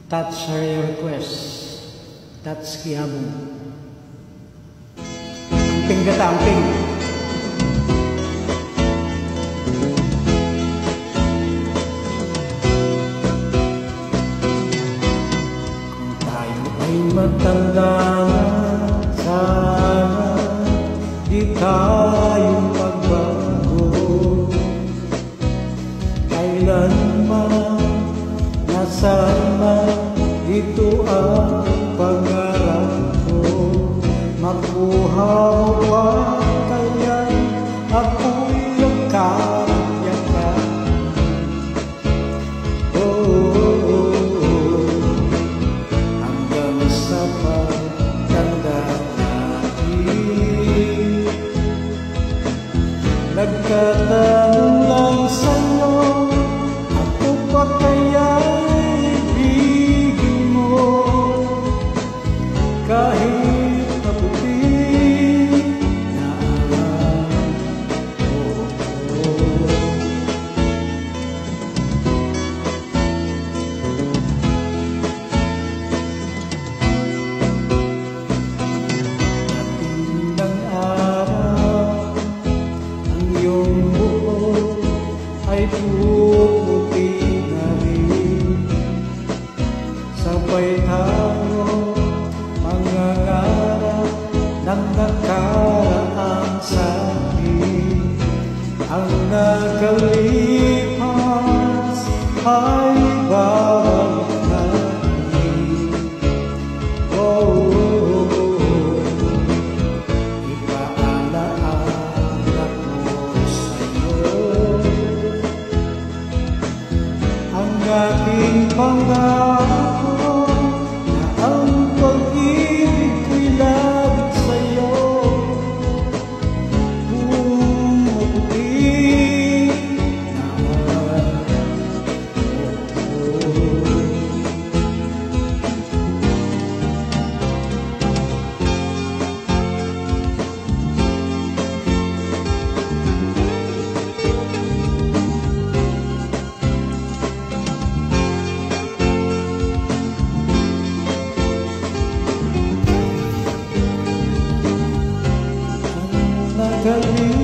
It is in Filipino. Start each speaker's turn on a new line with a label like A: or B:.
A: That's her request. That's Kihamu. Amping gata, amping. Kung tayo ay matanda na, sana di tayong magbago. Kailanman nasama ito ang pangarap ko. Makuha mo ang kanyang ako'y nagkakayakan. Hanggang sa pagtanda natin, nagtatanong lang sa'yo, ako pa kaya'y ibigin mo? Kahit maputi na alam ko. Dating ng araw, ang iyong buhok ay puputi na rin. Sabay tayo mangangarap ng nakaraang sa'kin. Ang nakalipas ay babalik natin. Ipaalaala ko sa'yo ang aking pangako na ang pag-ibig ko'y labit sa'yo. Pumuputi naman ako. Ang nagaling